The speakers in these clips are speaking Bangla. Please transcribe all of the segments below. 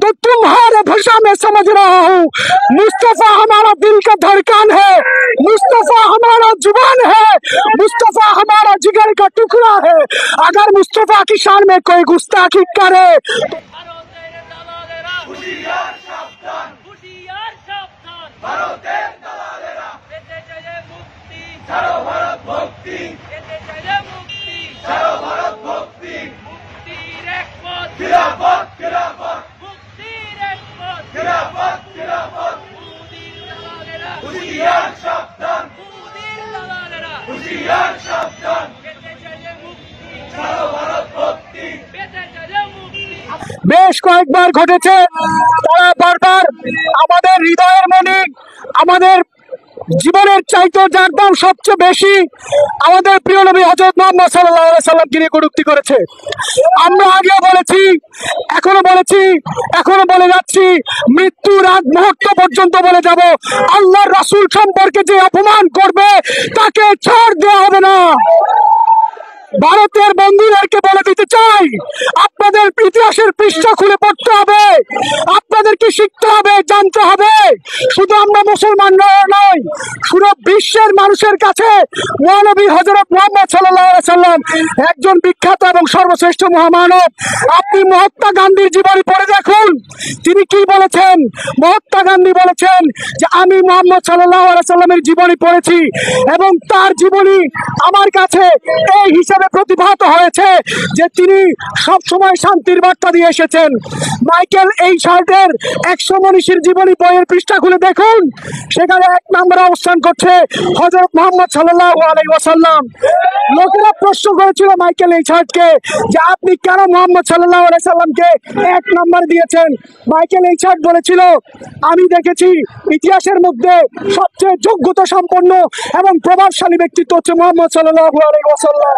तो तुम्हारे भाषा में समझ रहा हूँ। मुस्तफा हमारा दिल का धड़कन है, मुस्तफा हमारा जुबान है, मुस्तफा हमारा जिगर का टुकड़ा है। अगर मुस्तफा की शान में कोई गुस्ताखी करे বেশ কয়েকবার ঘটেছে, তারা বারবার আমাদের হৃদয়ের মনে, আমাদের জীবনের চাইতো যার দাম সবচেয়ে বেশি আমাদের প্রিয় নবী হযরত মুহাম্মদ সাল্লাল্লাহু আলাইহি সাল্লামকে নিয়ে কটূক্তি করেছে। আমরা আগে বলেছি, এখনো বলেছি, এখনো বলে যাচ্ছি, মৃত্যুর আগ মুহূর্ত পর্যন্ত বলে যাব, আল্লাহর রাসূল সম্পর্কে যে অপমান করবে তাকে ছাড় দেওয়া হবে না। ভারতের বন্ধুদেরকে বলে দিতে চাই, আপনাদের ইতিহাসের পৃষ্ঠা খুলে পড়তে হবে, আপনাদেরকে শিখতে হবে, জানতে হবে। শুধু আমরা মুসলমান নয়, পুরো বিশ্বের মানুষের কাছে মহানবী হযরত মুহাম্মদ সাল্লাল্লাহু আলাইহি সাল্লাম একজন বিখ্যাত এবং সর্বশ্রেষ্ঠ মহামানব। আপনি মহাত্মা গান্ধীর জীবনী পড়ে দেখুন, তিনি কি বলেছেন। মহাত্মা গান্ধী বলেছেন যে আমি মুহাম্মদ সাল্লাল্লাহু আলাইহি সাল্লামের জীবনী পড়েছি এবং তার জীবনী আমার কাছে এই হিসাবে প্রতিভাত হয়েছে যে তিনি সব সময় শান্তির বার্তা দিয়ে এসেছেন। মাইকেল এই শার্টের 100 মনীষীর জীবনী বইয়ের পৃষ্ঠা খুলে দেখুন, সেখানে 1 নম্বরে অবস্থান করছে হযরত মুহাম্মদ সাল্লাল্লাহু আলাইহি ওয়াসাল্লাম। লোকেরা প্রশ্ন করেছিল মাইকেল এই শার্টকে যে আপনি কেন মুহাম্মদ সাল্লাল্লাহু আলাইহি সাল্লামকে 1 নম্বর দিয়েছেন। মাইকেল এই শার্ট বলেছিল আমি দেখেছি ইতিহাসের মধ্যে সবচেয়ে যোগ্যতা সম্পন্ন এবং প্রভাবশালী ব্যক্তিত্ব হচ্ছে মুহাম্মদ সাল্লাল্লাহু আলাইহি ওয়াসাল্লাম।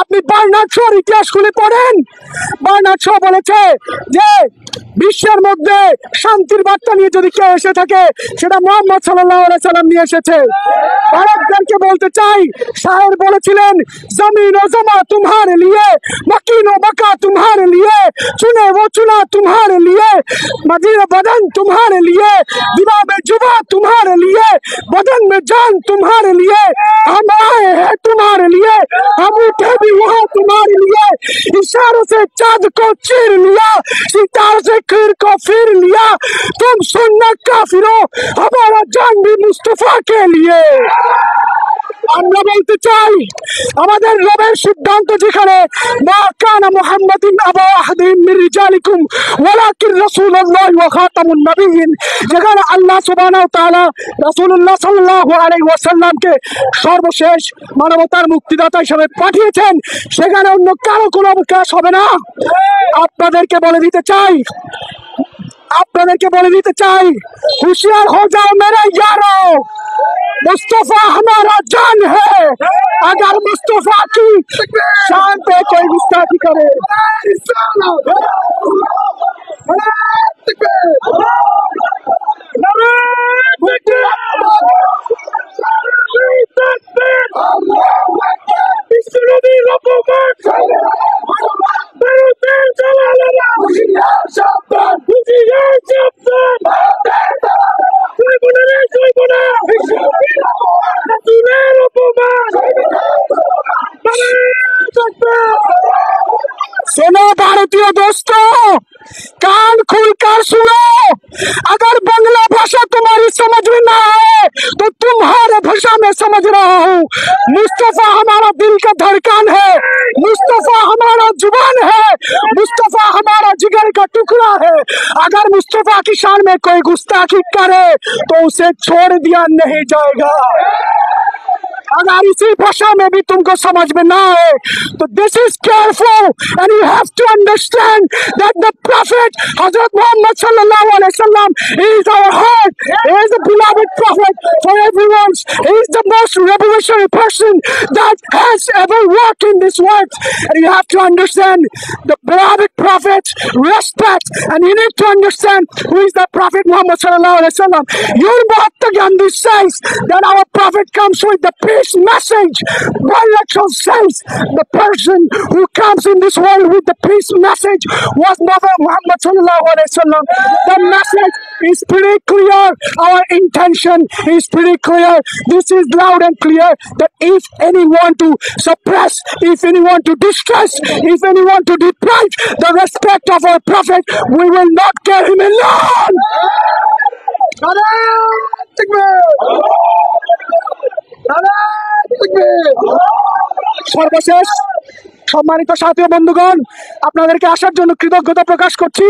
আপনি বার্নার্ড শোর ইতিহাস খুলে পড়েন, বার্নার্ড শো বলেছে যে বিশ্বের মধ্যে শান্তির বার্তা নিয়ে যদি কেউ এসে থাকে সেটা মুহাম্মদ সাল্লাল্লাহু আলাইহি সাল্লাম নিয়ে এসেছে। ভারতকে বলতে চাই, শায়ের বলেছিলেন জমিন ও জমা तुम्हारे लिए, मकीन ও मका तुम्हारे लिए, चुने वो चुना तुम्हारे लिए, मदीन बदन तुम्हारे लिए, दिवा में जुबा तुम्हारे लिए, बदन में जान तुम्हारे लिए, हम आए हैं तुम्हारे लिए, हम उठे भी वहाँ तुम्हारे लिए, इशारों से चाँद को चीर लिया, सितारों से खीर को फिर लिया, तुम सुनना काफिरों हमारा जान भी मुस्तफा के लिए। আমরা বলতে চাই আমাদের রবের সিদ্ধান্ত যেখানে মা কানা মুহাম্মাদিন আবা আহাদিন মির রিজালিকুম ওয়ালাকিন রাসূলুল্লাহি ওয়া খাতামুন নবিয়্যিন, যেখানে আল্লাহ সুবহানাহু ওয়া তাআলা রাসূলুল্লাহ সাল্লাল্লাহু আলাইহি ওয়াসাল্লামকে সর্বশেষ মানবতার মুক্তিদাতা হিসেবে পাঠিয়েছেন, সেখানে অন্য কারো কোনো অবকাশ হবে না। আপনাদেরকে বলে দিতে চাই, আপনাদেরকে বলে দিতে চাই, होशियार हो जाओ मेरे यारो, मुस्तफा हमारा जान है। अगर मुस्तफा की शान पे कोई गुस्ताखी करे सुनो भारतीय दोस्तों, कान खुलकर सुनो। अगर बांग्ला भाषा तुम्हारी समझ में ना आए तो तुम्हारे भाषा में समझ रहा हूँ। मुस्तफा हमारा दिल का धड़कन है, मुस्तफा हमारा जुबान है, मुस्तफा हमारा जिगर का टुकड़ा है। अगर मुस्तफा की शान में कोई गुस्ताखी करे तो उसे छोड़ दिया नहीं जाएगा। अगर इसी भाषा में भी तुमको समझ में ना आए तो this is careful and you have to understand that the prophet Hazrat Muhammad सल्लल्लाहु अलैहि वसल्लम is our heart, is the beloved prophet for everyone, he is the most revolutionary person that has ever walked in this world, and you have to understand the beloved prophet respect, and you need to understand who is the prophet Muhammad sallallahu alaihi wasallam. Your Mahatma Gandhi says that our prophet comes with the peace message. Bilateral says the person who comes in this world with the peace message was Muhammad Muhammad sallallahu alaihi wasallam. The message is pretty clear. Our intention is pretty clear. This is loud and clear that if anyone to suppress, if anyone to distress, if anyone to deprive the respect of our Prophet, we will not get him alone. সর্বশেষ সম্মানিত সাথী বন্ধুগণ, আপনাদেরকে আসার জন্য কৃতজ্ঞতা প্রকাশ করছি।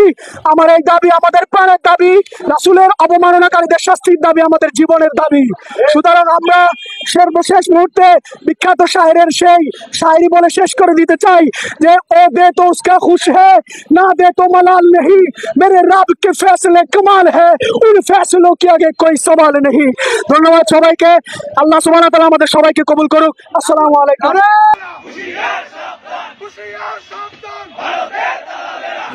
আমার এই দাবি আমাদের প্রাণের দাবি, রাসূলের অবমাননাকারীদের শাস্তির দাবি আমাদের জীবনের দাবি। সুতরাং আমরা সর্বশেষ মুহূর্তে বিখ্যাত শায়েরের সেই শায়রি বলে শেষ করে দিতে চাই যে ও দে তো উসকা খুশ হ্যায়, না দে তো মালাল নেহি, মেরে রব কে ফেসলে কমাল হ্যায়, উন ফেসলো কি আগে কোই সওয়াল নেহি। ধন্যবাদ সবাইকে। আল্লাহ সুবহানাহু ওয়া তাআলা আমাদের সবাইকে কবুল করুক। আসসালামু আলাইকুম। হুশিয়ার সাবধান, ভারতের দালালেরা।